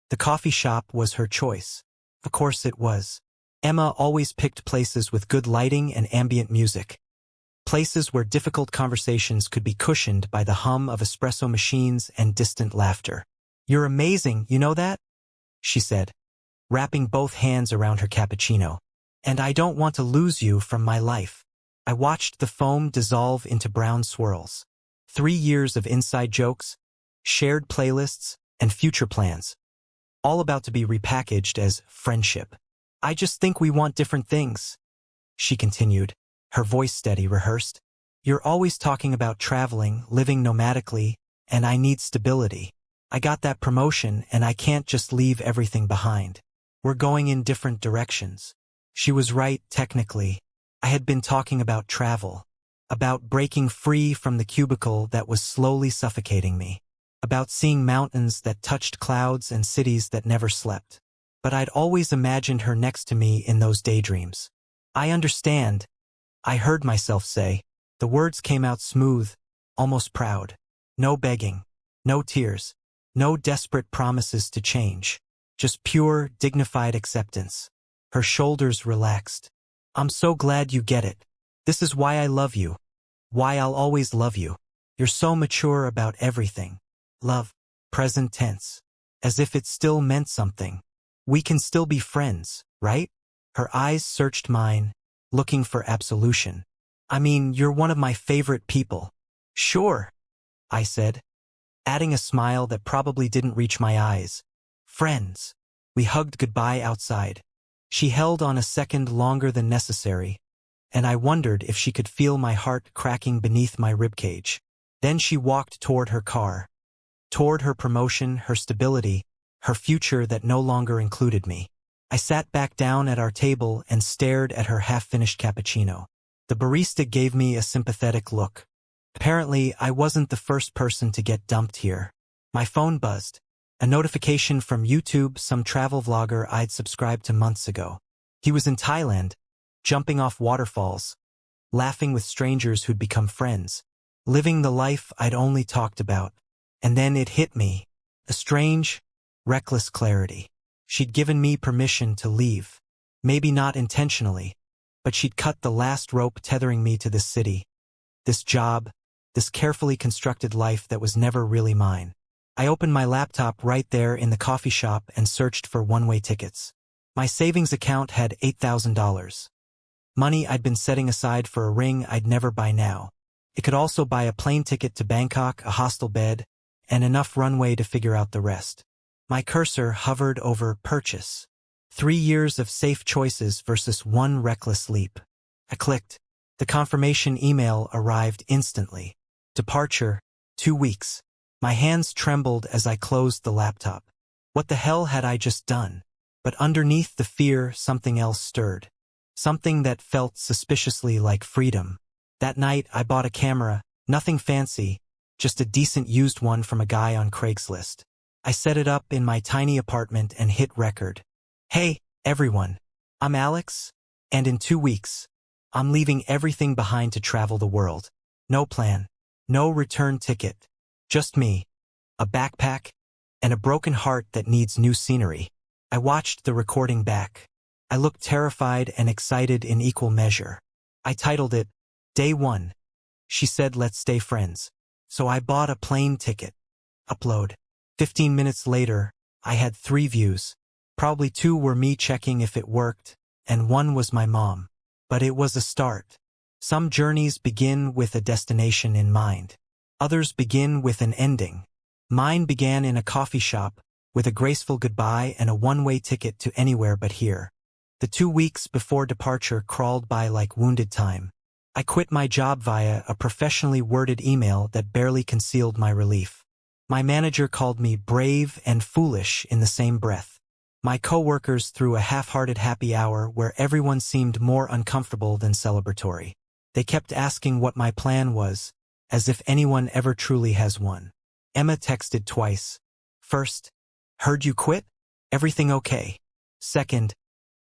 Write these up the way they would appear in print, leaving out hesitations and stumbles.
The coffee shop was her choice. Of course it was. Emma always picked places with good lighting and ambient music. Places where difficult conversations could be cushioned by the hum of espresso machines and distant laughter. "You're amazing, you know that?" she said, wrapping both hands around her cappuccino. "And I don't want to lose you from my life." I watched the foam dissolve into brown swirls. 3 years of inside jokes, shared playlists, and future plans. All about to be repackaged as friendship. "I just think we want different things," she continued, her voice steady, rehearsed. "You're always talking about traveling, living nomadically, and I need stability. I got that promotion and I can't just leave everything behind. We're going in different directions." She was right, technically. I had been talking about travel, about breaking free from the cubicle that was slowly suffocating me, about seeing mountains that touched clouds and cities that never slept. But I'd always imagined her next to me in those daydreams. "I understand," I heard myself say. The words came out smooth, almost proud. No begging, no tears, no desperate promises to change. Just pure, dignified acceptance. Her shoulders relaxed. "I'm so glad you get it. This is why I love you. Why I'll always love you. You're so mature about everything." Love, present tense. As if it still meant something. "We can still be friends, right?" Her eyes searched mine, looking for absolution. "I mean, you're one of my favorite people." "Sure," I said, adding a smile that probably didn't reach my eyes. "Friends." We hugged goodbye outside. She held on a second longer than necessary, and I wondered if she could feel my heart cracking beneath my ribcage. Then she walked toward her car, toward her promotion, her stability, her future that no longer included me. I sat back down at our table and stared at her half-finished cappuccino. The barista gave me a sympathetic look. Apparently, I wasn't the first person to get dumped here. My phone buzzed. A notification from YouTube, some travel vlogger I'd subscribed to months ago. He was in Thailand, jumping off waterfalls, laughing with strangers who'd become friends, living the life I'd only talked about. And then it hit me. A strange, reckless clarity. She'd given me permission to leave. Maybe not intentionally, but she'd cut the last rope tethering me to this city, this job, this carefully constructed life that was never really mine. I opened my laptop right there in the coffee shop and searched for one-way tickets. My savings account had $8,000. Money I'd been setting aside for a ring I'd never buy now. It could also buy a plane ticket to Bangkok, a hostel bed, and enough runway to figure out the rest. My cursor hovered over purchase. 3 years of safe choices versus one reckless leap. I clicked. The confirmation email arrived instantly. Departure, 2 weeks. My hands trembled as I closed the laptop. What the hell had I just done? But underneath the fear, something else stirred. Something that felt suspiciously like freedom. That night, I bought a camera, nothing fancy, just a decent used one from a guy on Craigslist. I set it up in my tiny apartment and hit record. "Hey, everyone. I'm Alex, and in 2 weeks, I'm leaving everything behind to travel the world. No plan, no return ticket. Just me, a backpack, and a broken heart that needs new scenery." I watched the recording back. I looked terrified and excited in equal measure. I titled it, Day 1. She said let's stay friends. So I bought a plane ticket. Upload. 15 minutes later, I had 3 views. Probably 2 were me checking if it worked, and 1 was my mom. But it was a start. Some journeys begin with a destination in mind. Others begin with an ending. Mine began in a coffee shop, with a graceful goodbye and a one-way ticket to anywhere but here. The 2 weeks before departure crawled by like wounded time. I quit my job via a professionally worded email that barely concealed my relief. My manager called me brave and foolish in the same breath. My coworkers threw a half-hearted happy hour where everyone seemed more uncomfortable than celebratory. They kept asking what my plan was, as if anyone ever truly has one. Emma texted twice. First, "Heard you quit? Everything okay?" Second,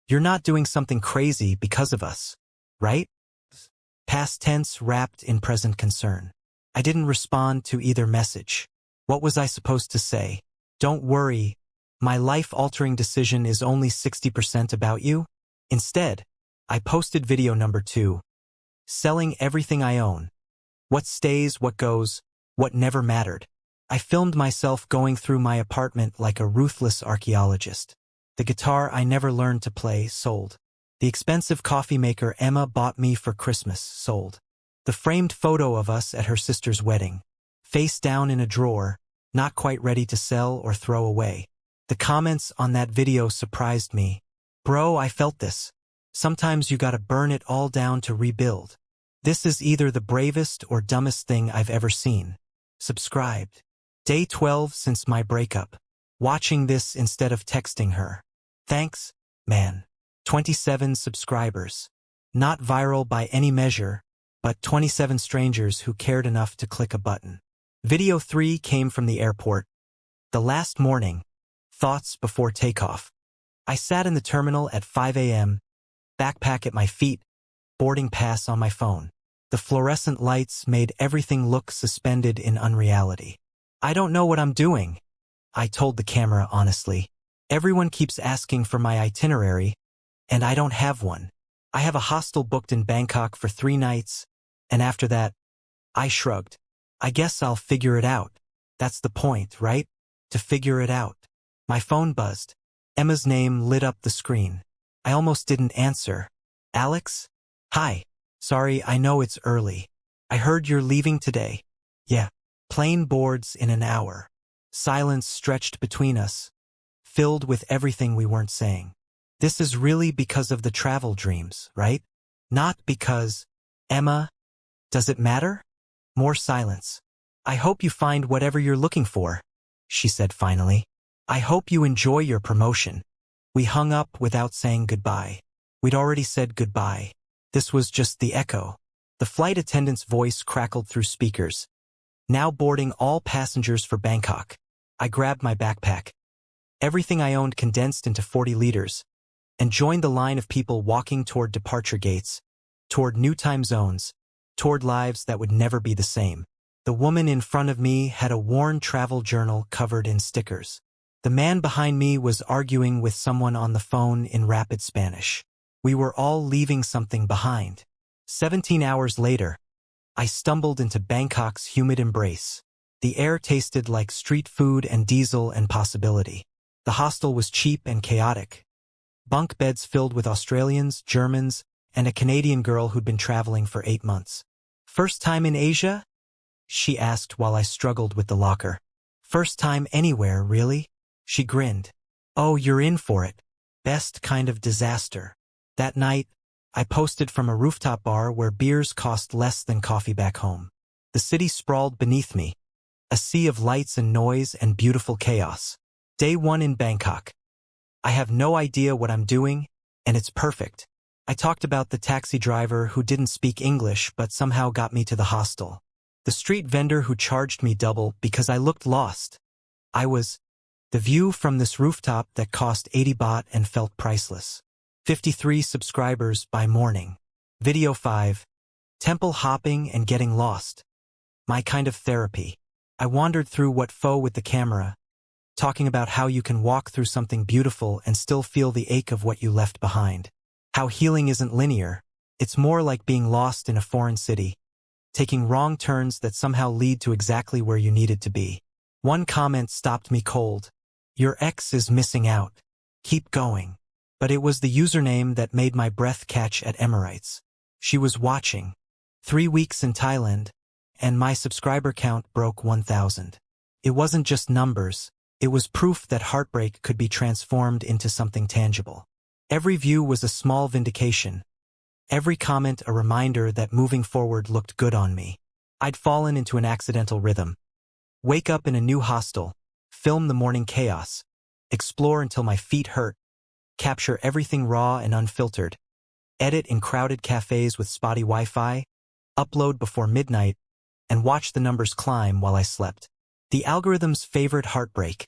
"You're not doing something crazy because of us, right?" Past tense wrapped in present concern. I didn't respond to either message. What was I supposed to say? "Don't worry, My life-altering decision is only 60% about you? Instead, I posted video number 2. Selling everything I own. What stays, what goes, what never mattered. I filmed myself going through my apartment like a ruthless archaeologist. The guitar I never learned to play, sold. The expensive coffee maker Emma bought me for Christmas, sold. The framed photo of us at her sister's wedding. Face down in a drawer, not quite ready to sell or throw away. The comments on that video surprised me. Bro, I felt this. Sometimes you gotta burn it all down to rebuild. This is either the bravest or dumbest thing I've ever seen. Subscribed. Day 12 since my breakup. Watching this instead of texting her. Thanks, man. 27 subscribers. Not viral by any measure, but 27 strangers who cared enough to click a button. Video 3 came from the airport. The last morning. Thoughts before takeoff. I sat in the terminal at 5 a.m., backpack at my feet, boarding pass on my phone. The fluorescent lights made everything look suspended in unreality. I don't know what I'm doing, I told the camera honestly. Everyone keeps asking for my itinerary, and I don't have one. I have a hostel booked in Bangkok for 3 nights, and after that, I shrugged. I guess I'll figure it out. That's the point, right? To figure it out. My phone buzzed. Emma's name lit up the screen. I almost didn't answer. Alex? Hi. Sorry, I know it's early. I heard you're leaving today. Yeah. Plane boards in an hour. Silence stretched between us, filled with everything we weren't saying. This is really because of the travel dreams, right? Not because, Emma, does it matter? More silence. I hope you find whatever you're looking for, she said finally. I hope you enjoy your promotion. We hung up without saying goodbye. We'd already said goodbye. This was just the echo. The flight attendant's voice crackled through speakers. Now boarding all passengers for Bangkok. I grabbed my backpack. Everything I owned condensed into 40 liters, and joined the line of people walking toward departure gates, toward new time zones, toward lives that would never be the same. The woman in front of me had a worn travel journal covered in stickers. The man behind me was arguing with someone on the phone in rapid Spanish. We were all leaving something behind. 17 hours later, I stumbled into Bangkok's humid embrace. The air tasted like street food and diesel and possibility. The hostel was cheap and chaotic. Bunk beds filled with Australians, Germans, and a Canadian girl who'd been traveling for 8 months. First time in Asia? She asked while I struggled with the locker. First time anywhere, really? She grinned. Oh, you're in for it. Best kind of disaster. That night, I posted from a rooftop bar where beers cost less than coffee back home. The city sprawled beneath me, a sea of lights and noise and beautiful chaos. Day 1 in Bangkok. I have no idea what I'm doing, and it's perfect. I talked about the taxi driver who didn't speak English but somehow got me to the hostel. The street vendor who charged me double because I looked lost. The view from this rooftop that cost 80 baht and felt priceless. 53 subscribers by morning. Video 5. Temple hopping and getting lost. My kind of therapy. I wandered through Wat Pho with the camera, talking about how you can walk through something beautiful and still feel the ache of what you left behind. How healing isn't linear. It's more like being lost in a foreign city, taking wrong turns that somehow lead to exactly where you needed to be. One comment stopped me cold. Your ex is missing out. Keep going. But it was the username that made my breath catch at Emirates. She was watching. 3 weeks in Thailand, and my subscriber count broke 1,000. It wasn't just numbers, it was proof that heartbreak could be transformed into something tangible. Every view was a small vindication. Every comment a reminder that moving forward looked good on me. I'd fallen into an accidental rhythm. Wake up in a new hostel, film the morning chaos, explore until my feet hurt, capture everything raw and unfiltered, edit in crowded cafes with spotty Wi-Fi, upload before midnight, and watch the numbers climb while I slept. The algorithm's favorite heartbreak.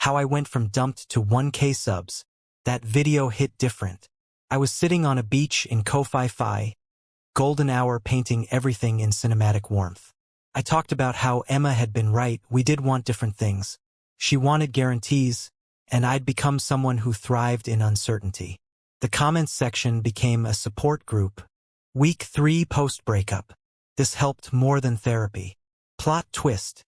How I went from dumped to 1K subs. That video hit different. I was sitting on a beach in Koh Phi Phi, golden hour painting everything in cinematic warmth. I talked about how Emma had been right, we did want different things. She wanted guarantees, and I'd become someone who thrived in uncertainty. The comments section became a support group. Week 3 post-breakup. This helped more than therapy. Plot twist.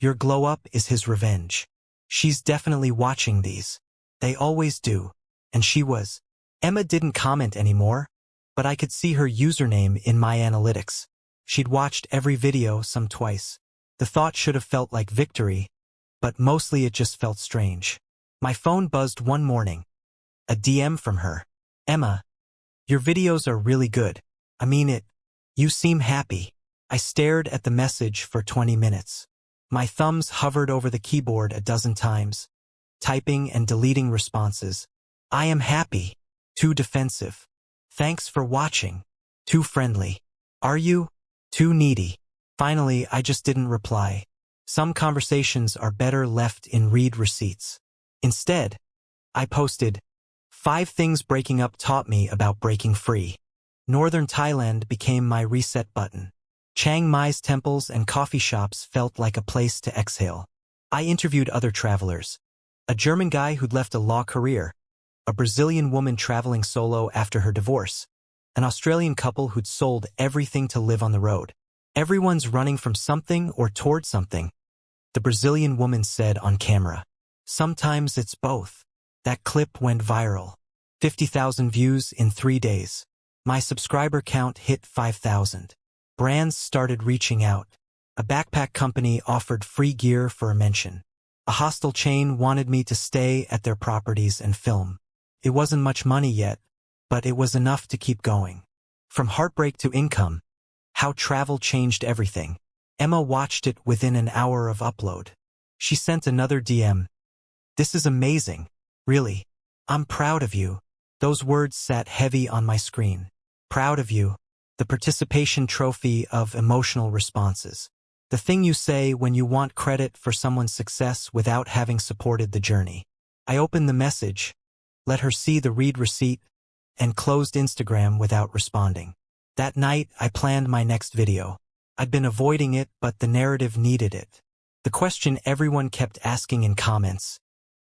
Your glow-up is his revenge. She's definitely watching these. They always do. And she was. Emma didn't comment anymore, but I could see her username in my analytics. She'd watched every video, some twice. The thought should have felt like victory, but mostly it just felt strange. My phone buzzed one morning. A DM from her. Emma, your videos are really good. I mean it. You seem happy. I stared at the message for 20 minutes. My thumbs hovered over the keyboard a dozen times, typing and deleting responses. I am happy. Too defensive. Thanks for watching. Too friendly. Are you? Too needy. Finally, I just didn't reply. Some conversations are better left in read receipts. Instead, I posted, 5 things breaking up taught me about breaking free. Northern Thailand became my reset button. Chiang Mai's temples and coffee shops felt like a place to exhale. I interviewed other travelers. A German guy who'd left a law career. A Brazilian woman traveling solo after her divorce. An Australian couple who'd sold everything to live on the road. Everyone's running from something or toward something. The Brazilian woman said on camera. Sometimes it's both. That clip went viral. 50,000 views in 3 days. My subscriber count hit 5,000. Brands started reaching out. A backpack company offered free gear for a mention. A hostel chain wanted me to stay at their properties and film. It wasn't much money yet, but it was enough to keep going. From heartbreak to income, how travel changed everything. Emma watched it within an hour of upload. She sent another DM. This is amazing. Really. I'm proud of you. Those words sat heavy on my screen. Proud of you. The participation trophy of emotional responses. The thing you say when you want credit for someone's success without having supported the journey. I opened the message, let her see the read receipt, and closed Instagram without responding. That night, I planned my next video. I'd been avoiding it, but the narrative needed it. The question everyone kept asking in comments.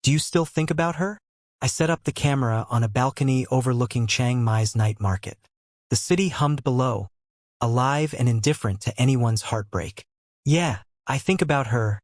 Do you still think about her? I set up the camera on a balcony overlooking Chiang Mai's night market. The city hummed below, alive and indifferent to anyone's heartbreak. Yeah, I think about her,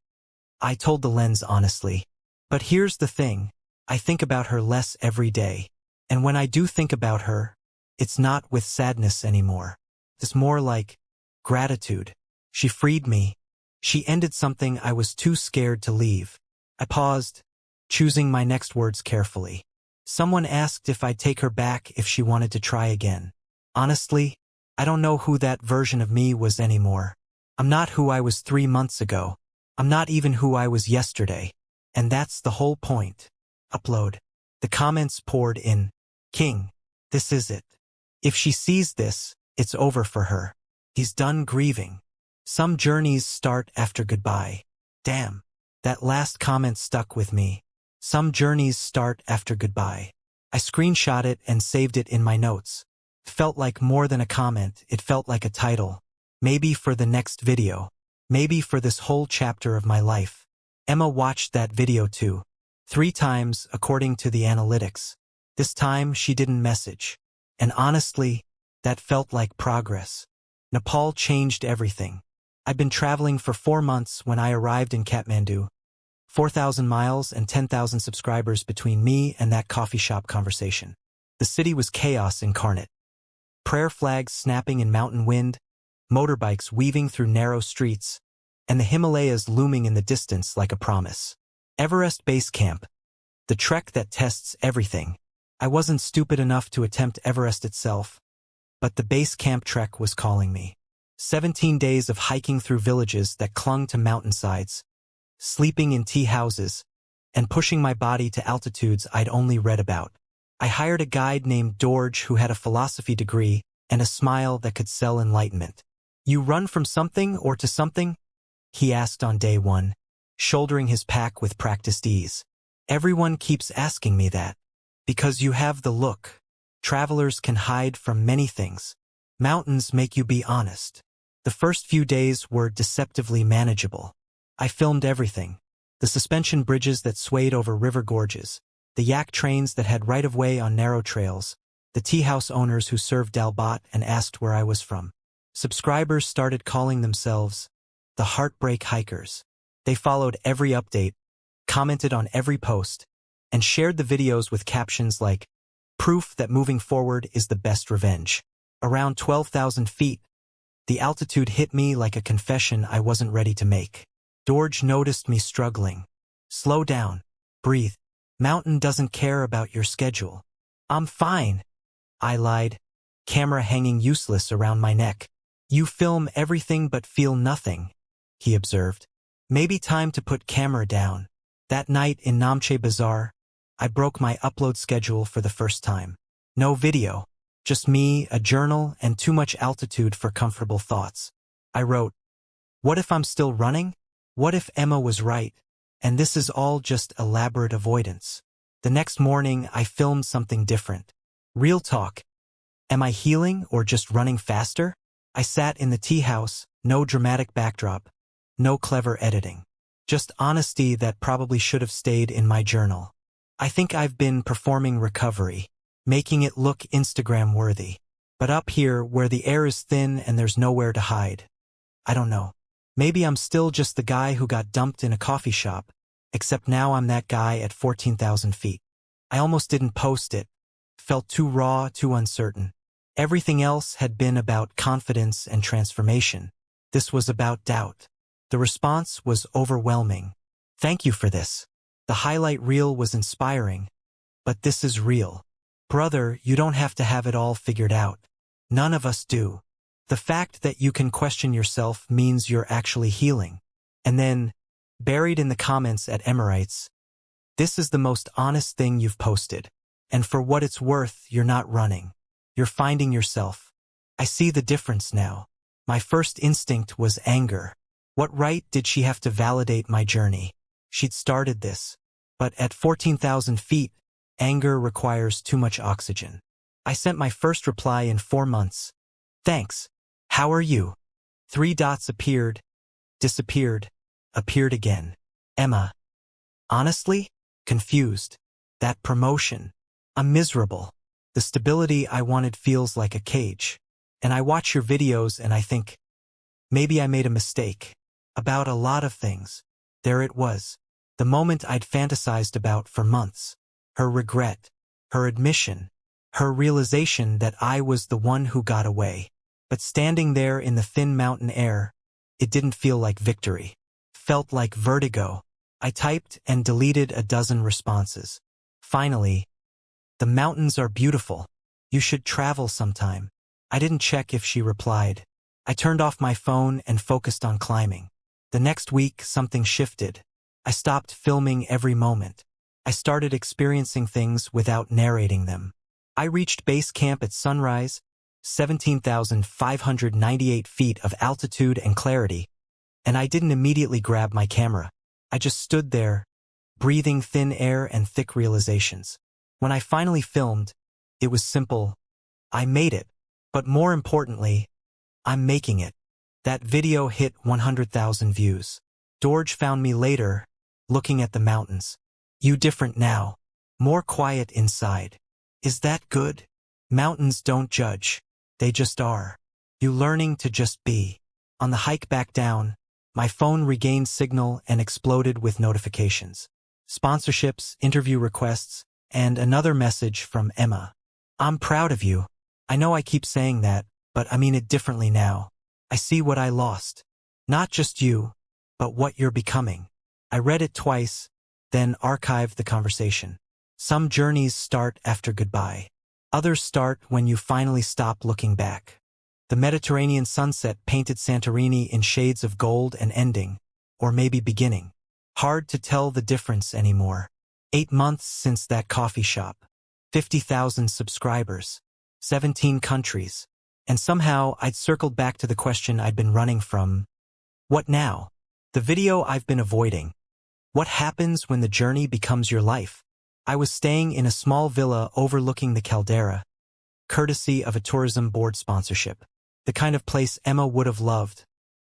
I told the lens honestly. But here's the thing, I think about her less every day. And when I do think about her, it's not with sadness anymore. It's more like gratitude. She freed me. She ended something I was too scared to leave. I paused, choosing my next words carefully. Someone asked if I'd take her back if she wanted to try again. Honestly, I don't know who that version of me was anymore. I'm not who I was 3 months ago. I'm not even who I was yesterday. And that's the whole point. Upload. The comments poured in. King, this is it. If she sees this, it's over for her. He's done grieving. Some journeys start after goodbye. Damn. That last comment stuck with me. Some journeys start after goodbye. I screenshot it and saved it in my notes. It felt like more than a comment, it felt like a title. Maybe for the next video. Maybe for this whole chapter of my life. Emma watched that video too. 3 times, according to the analytics. This time, she didn't message. And honestly, that felt like progress. Nepal changed everything. I'd been traveling for 4 months when I arrived in Kathmandu. 4,000 miles and 10,000 subscribers between me and that coffee shop conversation. The city was chaos incarnate. Prayer flags snapping in mountain wind, motorbikes weaving through narrow streets, and the Himalayas looming in the distance like a promise. Everest Base Camp. The trek that tests everything. I wasn't stupid enough to attempt Everest itself, but the base camp trek was calling me. 17 days of hiking through villages that clung to mountainsides, sleeping in tea houses, and pushing my body to altitudes I'd only read about. I hired a guide named Dorj who had a philosophy degree and a smile that could sell enlightenment. You run from something or to something? He asked on day 1, shouldering his pack with practiced ease. Everyone keeps asking me that. Because you have the look. Travelers can hide from many things. Mountains make you be honest. The first few days were deceptively manageable. I filmed everything. The suspension bridges that swayed over river gorges, the yak trains that had right-of-way on narrow trails, the tea house owners who served dalbat and asked where I was from. Subscribers started calling themselves the Heartbreak Hikers. They followed every update, commented on every post, and shared the videos with captions like, "Proof that moving forward is the best revenge." Around 12,000 feet, the altitude hit me like a confession I wasn't ready to make. George noticed me struggling. "Slow down. Breathe. Mountain doesn't care about your schedule." "I'm fine," I lied, camera hanging useless around my neck. "You film everything but feel nothing," he observed. "Maybe time to put camera down." That night in Namche Bazaar, I broke my upload schedule for the first time. No video, just me, a journal, and too much altitude for comfortable thoughts. I wrote, "What if I'm still running? What if Emma was right? And this is all just elaborate avoidance?" The next morning, I filmed something different. Real talk. Am I healing or just running faster? I sat in the tea house, no dramatic backdrop, no clever editing. Just honesty that probably should have stayed in my journal. I think I've been performing recovery, making it look Instagram-worthy. But up here, where the air is thin and there's nowhere to hide, I don't know. Maybe I'm still just the guy who got dumped in a coffee shop, except now I'm that guy at 14,000 feet. I almost didn't post it. Felt too raw, too uncertain. Everything else had been about confidence and transformation. This was about doubt. The response was overwhelming. "Thank you for this. The highlight reel was inspiring. But this is real. Brother, you don't have to have it all figured out. None of us do. The fact that you can question yourself means you're actually healing." And then, buried in the comments at Emirates, "This is the most honest thing you've posted. And for what it's worth, you're not running. You're finding yourself." I see the difference now. My first instinct was anger. What right did she have to validate my journey? She'd started this. But at 14,000 feet, anger requires too much oxygen. I sent my first reply in 4 months. "Thanks. How are you?" 3 dots appeared, disappeared, appeared again. "Emma." Honestly? Confused. That promotion. I'm miserable. The stability I wanted feels like a cage. And I watch your videos and I think, maybe I made a mistake. About a lot of things. There it was. The moment I'd fantasized about for months. Her regret. Her admission. Her realization that I was the one who got away. But standing there in the thin mountain air, it didn't feel like victory. Felt like vertigo. I typed and deleted a dozen responses. Finally, "The mountains are beautiful. You should travel sometime." I didn't check if she replied. I turned off my phone and focused on climbing. The next week, something shifted. I stopped filming every moment. I started experiencing things without narrating them. I reached base camp at sunrise, 17,598 feet of altitude and clarity, and I didn't immediately grab my camera. I just stood there, breathing thin air and thick realizations. When I finally filmed, it was simple. I made it. But more importantly, I'm making it. That video hit 100,000 views. George found me later, looking at the mountains. "You different now. More quiet inside. Is that good?" Mountains don't judge. They just are. You learning to just be. On the hike back down, my phone regained signal and exploded with notifications. Sponsorships, interview requests, and another message from Emma. "I'm proud of you. I know I keep saying that, but I mean it differently now. I see what I lost. Not just you, but what you're becoming." I read it twice, then archived the conversation. Some journeys start after goodbye. Others start when you finally stop looking back. The Mediterranean sunset painted Santorini in shades of gold and ending, or maybe beginning. Hard to tell the difference anymore. 8 months since that coffee shop. 50,000 subscribers. 17 countries. And somehow I'd circled back to the question I'd been running from. What now? The video I've been avoiding. What happens when the journey becomes your life? I was staying in a small villa overlooking the caldera, courtesy of a tourism board sponsorship. The kind of place Emma would have loved.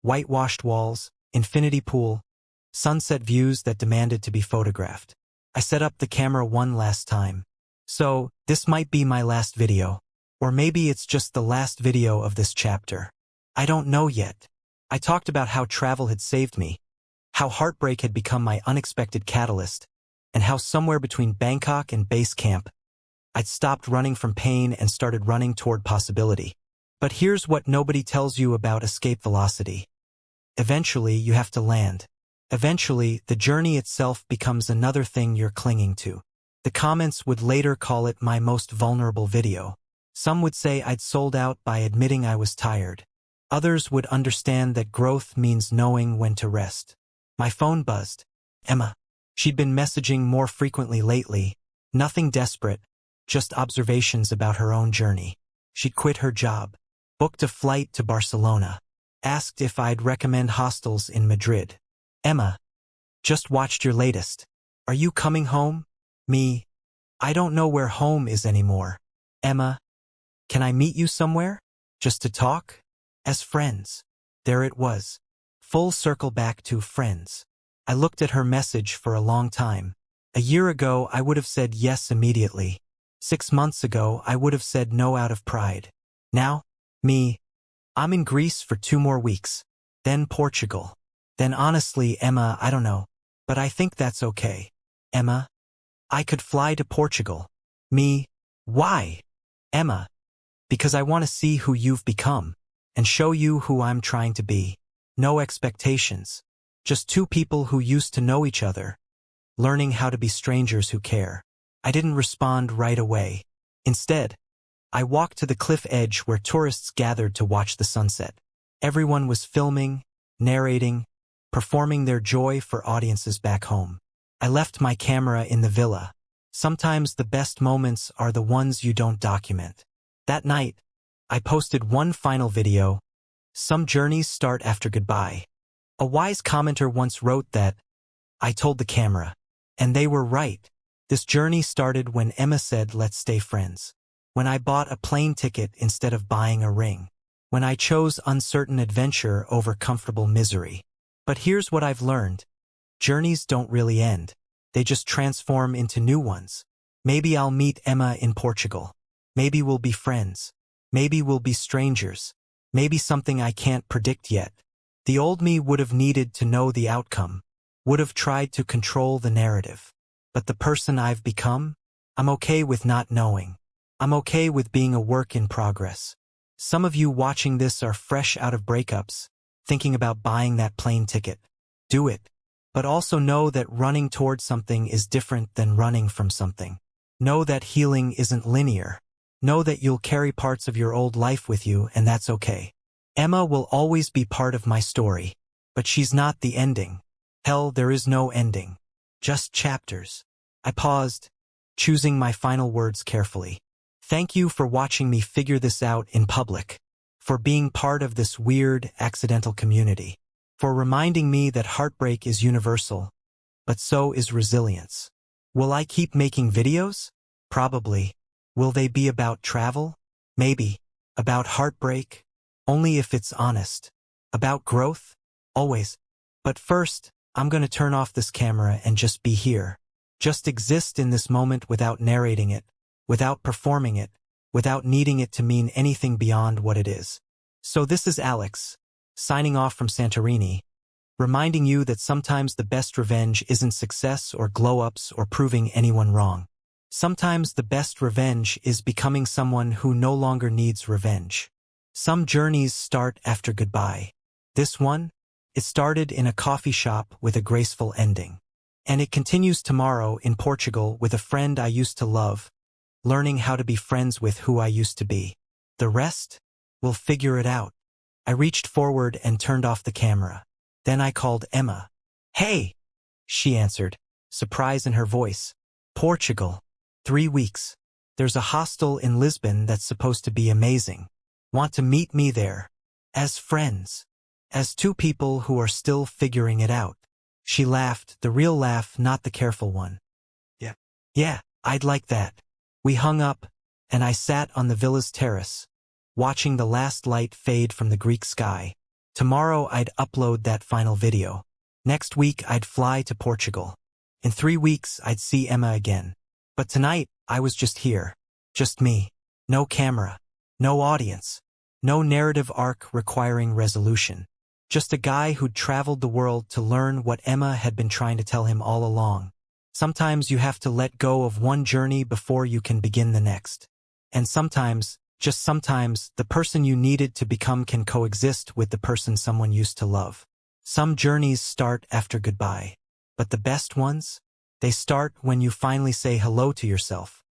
Whitewashed walls, infinity pool, sunset views that demanded to be photographed. I set up the camera one last time. So, this might be my last video. Or maybe it's just the last video of this chapter. I don't know yet. I talked about how travel had saved me, how heartbreak had become my unexpected catalyst, and how somewhere between Bangkok and base camp, I'd stopped running from pain and started running toward possibility. But here's what nobody tells you about escape velocity. Eventually, you have to land. Eventually, the journey itself becomes another thing you're clinging to. The comments would later call it my most vulnerable video. Some would say I'd sold out by admitting I was tired. Others would understand that growth means knowing when to rest. My phone buzzed. Emma. She'd been messaging more frequently lately. Nothing desperate, just observations about her own journey. She'd quit her job, booked a flight to Barcelona, asked if I'd recommend hostels in Madrid. Emma. Just watched your latest. Are you coming home? Me. I don't know where home is anymore. Emma. Can I meet you somewhere? Just to talk? As friends. There it was. Full circle back to friends. I looked at her message for a long time. A year ago, I would have said yes immediately. 6 months ago, I would have said no out of pride. Now, me. I'm in Greece for 2 more weeks. Then Portugal. Then honestly, Emma, I don't know. But I think that's okay. Emma. I could fly to Portugal. Me. Why? Emma. Because I want to see who you've become. And show you who I'm trying to be. No expectations. Just 2 people who used to know each other. Learning how to be strangers who care. I didn't respond right away. Instead, I walked to the cliff edge where tourists gathered to watch the sunset. Everyone was filming, narrating, performing their joy for audiences back home. I left my camera in the villa. Sometimes the best moments are the ones you don't document. That night, I posted one final video. Some journeys start after goodbye. A wise commenter once wrote that, I told the camera. And they were right. This journey started when Emma said, let's stay friends. When I bought a plane ticket instead of buying a ring. When I chose uncertain adventure over comfortable misery. But here's what I've learned. Journeys don't really end. They just transform into new ones. Maybe I'll meet Emma in Portugal. Maybe we'll be friends. Maybe we'll be strangers. Maybe something I can't predict yet. The old me would have needed to know the outcome. Would have tried to control the narrative. But the person I've become? I'm okay with not knowing. I'm okay with being a work in progress. Some of you watching this are fresh out of breakups, thinking about buying that plane ticket. Do it. But also know that running towards something is different than running from something. Know that healing isn't linear. Know that you'll carry parts of your old life with you, and that's okay. Emma will always be part of my story. But she's not the ending. Hell, there is no ending. Just chapters. I paused, choosing my final words carefully. Thank you for watching me figure this out in public. For being part of this weird, accidental community. For reminding me that heartbreak is universal. But so is resilience. Will I keep making videos? Probably. Will they be about travel? Maybe. About heartbreak? Only if it's honest. About growth? Always. But first, I'm gonna turn off this camera and just be here. Just exist in this moment without narrating it, without performing it, without needing it to mean anything beyond what it is. So this is Alex, signing off from Santorini, reminding you that sometimes the best revenge isn't success or glow-ups or proving anyone wrong. Sometimes the best revenge is becoming someone who no longer needs revenge. Some journeys start after goodbye. This one? It started in a coffee shop with a graceful ending. And it continues tomorrow in Portugal with a friend I used to love, learning how to be friends with who I used to be. The rest? We'll figure it out. I reached forward and turned off the camera. Then I called Emma. Hey! She answered, surprise in her voice. Portugal. 3 weeks. There's a hostel in Lisbon that's supposed to be amazing. Want to meet me there? As friends. As 2 people who are still figuring it out. She laughed, the real laugh, not the careful one. Yeah, I'd like that. We hung up, and I sat on the villa's terrace, watching the last light fade from the Greek sky. Tomorrow I'd upload that final video. Next week, I'd fly to Portugal. In 3 weeks, I'd see Emma again. But tonight, I was just here. Just me. No camera. No audience. No narrative arc requiring resolution. Just a guy who'd traveled the world to learn what Emma had been trying to tell him all along. Sometimes you have to let go of one journey before you can begin the next. And sometimes, just sometimes, the person you needed to become can coexist with the person someone used to love. Some journeys start after goodbye. But the best ones? They start when you finally say hello to yourself.